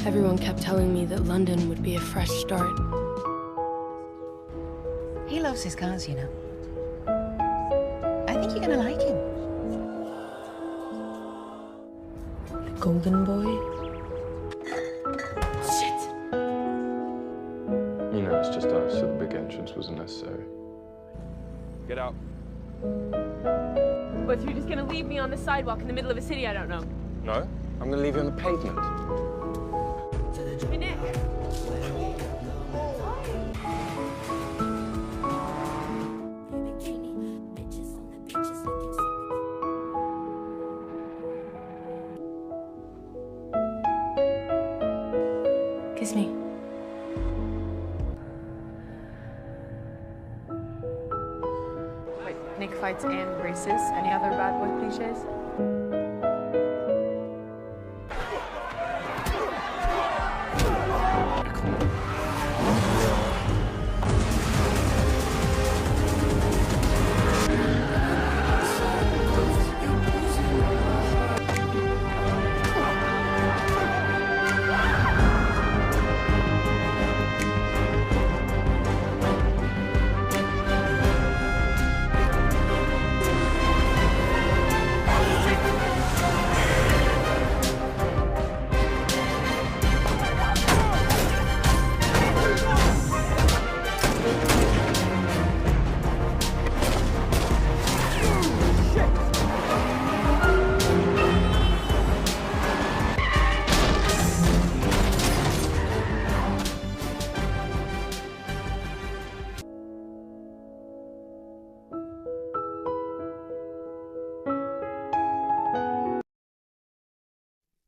Everyone kept telling me that London would be a fresh start. He loves his cars, you know. I think you're gonna like him. The golden boy? Shit! You know, it's just us, so the big entrance wasn't necessary. Get out. But you're just gonna leave me on the sidewalk in the middle of a city I don't know? No, I'm gonna leave you on the pavement. Hey, Nick. Kiss me. Wait, Nick fights and races. Any other bad boy cliches?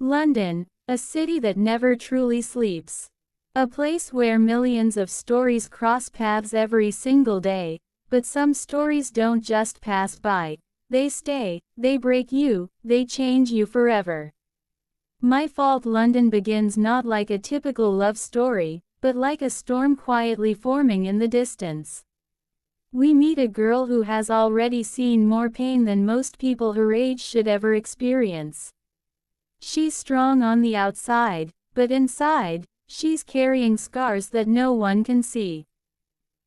London, a city that never truly sleeps. A place where millions of stories cross paths every single day, but some stories don't just pass by. They stay, they break you, they change you forever. My Fault London begins not like a typical love story, but like a storm quietly forming in the distance. We meet a girl who has already seen more pain than most people her age should ever experience. She's strong on the outside, but inside, she's carrying scars that no one can see.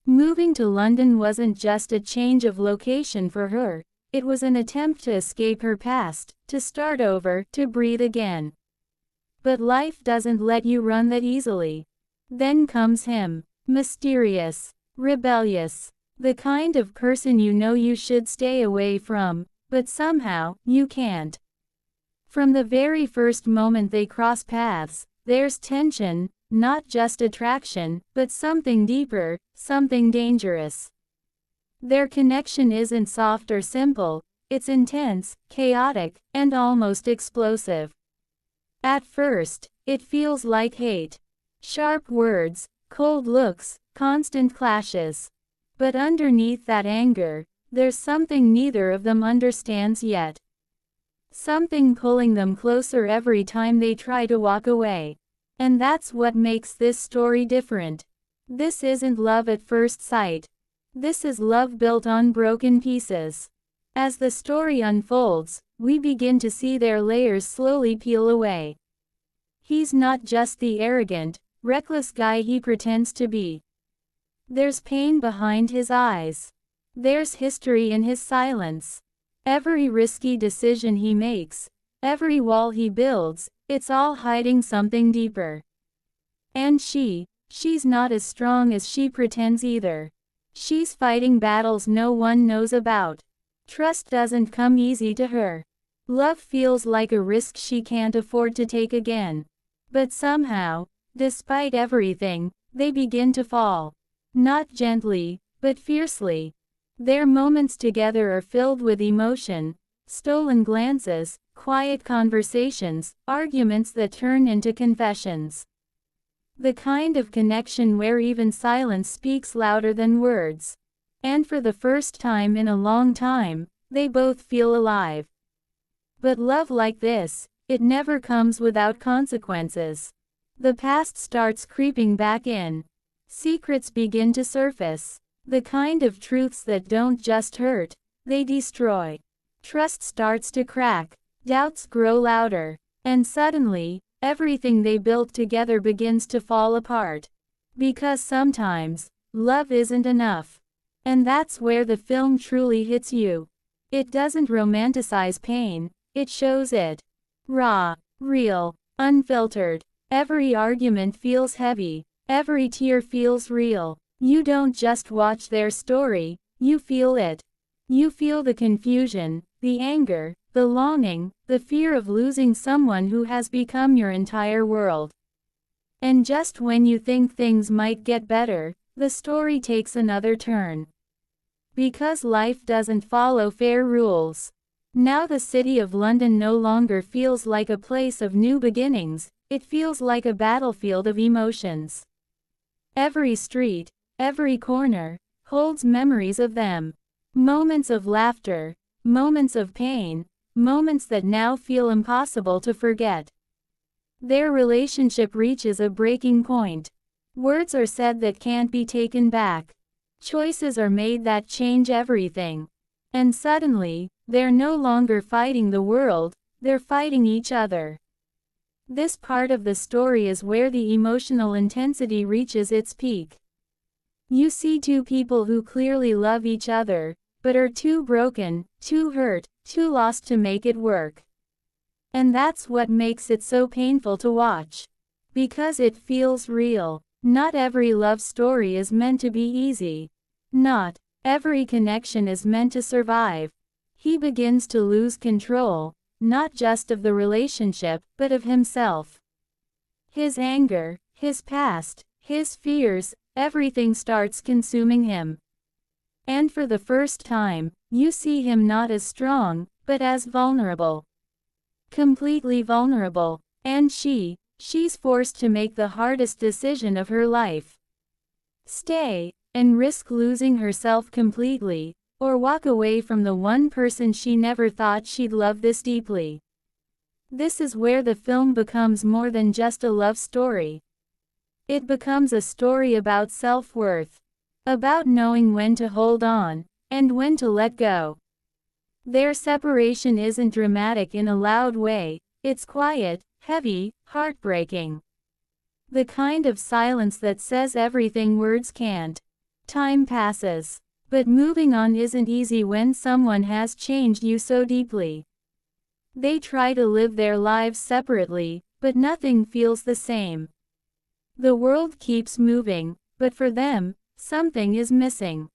Moving to London wasn't just a change of location for her, it was an attempt to escape her past, to start over, to breathe again. But life doesn't let you run that easily. Then comes him. Mysterious, rebellious, the kind of person you know you should stay away from, but somehow, you can't. From the very first moment they cross paths, there's tension, not just attraction, but something deeper, something dangerous. Their connection isn't soft or simple, it's intense, chaotic, and almost explosive. At first, it feels like hate. Sharp words, cold looks, constant clashes. But underneath that anger, there's something neither of them understands yet. Something pulling them closer every time they try to walk away. And that's what makes this story different. This isn't love at first sight. This is love built on broken pieces. As the story unfolds, we begin to see their layers slowly peel away. He's not just the arrogant, reckless guy he pretends to be. There's pain behind his eyes. There's history in his silence. Every risky decision he makes, every wall he builds, it's all hiding something deeper. And she's not as strong as she pretends either. She's fighting battles no one knows about. Trust doesn't come easy to her. Love feels like a risk she can't afford to take again. But somehow, despite everything, they begin to fall. Not gently, but fiercely. Their moments together are filled with emotion, stolen glances, quiet conversations, arguments that turn into confessions. The kind of connection where even silence speaks louder than words. And for the first time in a long time, they both feel alive. But love like this, it never comes without consequences. The past starts creeping back in. Secrets begin to surface. The kind of truths that don't just hurt, they destroy. Trust starts to crack. Doubts grow louder. And suddenly, everything they built together begins to fall apart. Because sometimes, love isn't enough. And that's where the film truly hits you. It doesn't romanticize pain, it shows it. Raw, real, unfiltered. Every argument feels heavy, every tear feels real. You don't just watch their story, you feel it. You feel the confusion, the anger, the longing, the fear of losing someone who has become your entire world. And just when you think things might get better, the story takes another turn. Because life doesn't follow fair rules. Now the city of London no longer feels like a place of new beginnings, it feels like a battlefield of emotions. Every street, every corner, holds memories of them. Moments of laughter, moments of pain, moments that now feel impossible to forget. Their relationship reaches a breaking point. Words are said that can't be taken back. Choices are made that change everything. And suddenly, they're no longer fighting the world, they're fighting each other. This part of the story is where the emotional intensity reaches its peak. You see two people who clearly love each other, but are too broken, too hurt, too lost to make it work. And that's what makes it so painful to watch. Because it feels real. Not every love story is meant to be easy. Not every connection is meant to survive. He begins to lose control, not just of the relationship, but of himself. His anger, his past, his fears, everything starts consuming him. And for the first time, you see him not as strong, but as vulnerable. Completely vulnerable. And she's forced to make the hardest decision of her life. Stay, and risk losing herself completely, or walk away from the one person she never thought she'd love this deeply. This is where the film becomes more than just a love story. It becomes a story about self-worth. About knowing when to hold on, and when to let go. Their separation isn't dramatic in a loud way, it's quiet, heavy, heartbreaking. The kind of silence that says everything words can't. Time passes. But moving on isn't easy when someone has changed you so deeply. They try to live their lives separately, but nothing feels the same. The world keeps moving, but for them, something is missing.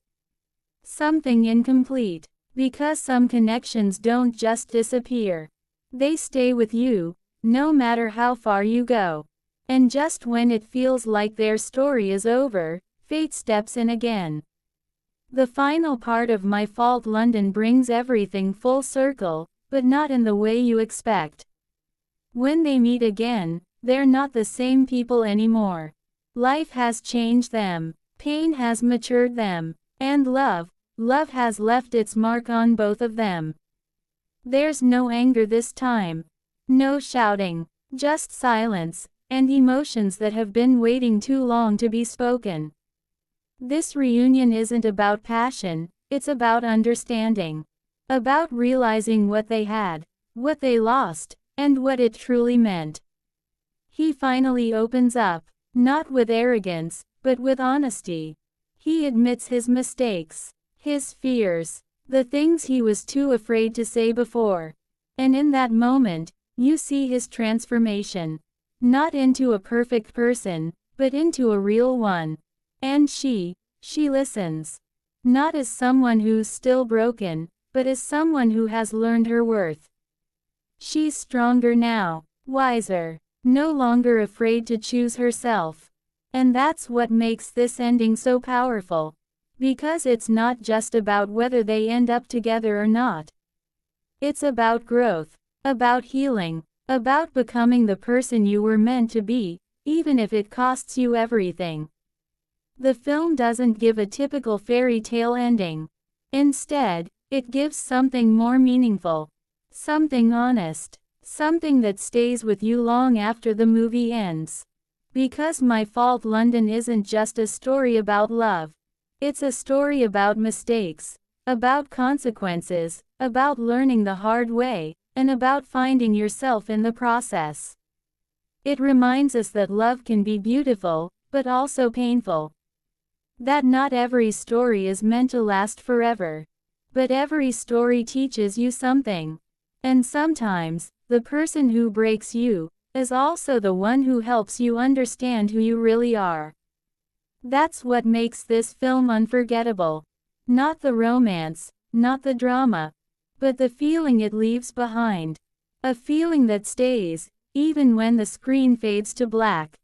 Something incomplete. Because some connections don't just disappear. They stay with you, no matter how far you go. And just when it feels like their story is over, fate steps in again. The final part of My Fault London brings everything full circle, but not in the way you expect. When they meet again, they're not the same people anymore. Life has changed them. Pain has matured them. And love has left its mark on both of them. There's no anger this time. No shouting. Just silence, and emotions that have been waiting too long to be spoken. This reunion isn't about passion, it's about understanding. About realizing what they had, what they lost, and what it truly meant. He finally opens up, not with arrogance, but with honesty. He admits his mistakes. His fears, the things he was too afraid to say before. And in that moment, you see his transformation. Not into a perfect person, but into a real one. And she listens. Not as someone who's still broken, but as someone who has learned her worth. She's stronger now, wiser, no longer afraid to choose herself. And that's what makes this ending so powerful. Because it's not just about whether they end up together or not. It's about growth, about healing, about becoming the person you were meant to be, even if it costs you everything. The film doesn't give a typical fairy tale ending. Instead, it gives something more meaningful. Something honest. Something that stays with you long after the movie ends. Because My Fault London isn't just a story about love. It's a story about mistakes, about consequences, about learning the hard way, and about finding yourself in the process. It reminds us that love can be beautiful, but also painful. That not every story is meant to last forever. But every story teaches you something. And sometimes, the person who breaks you is also the one who helps you understand who you really are. That's what makes this film unforgettable. Not the romance, not the drama, but the feeling it leaves behind. A feeling that stays, even when the screen fades to black.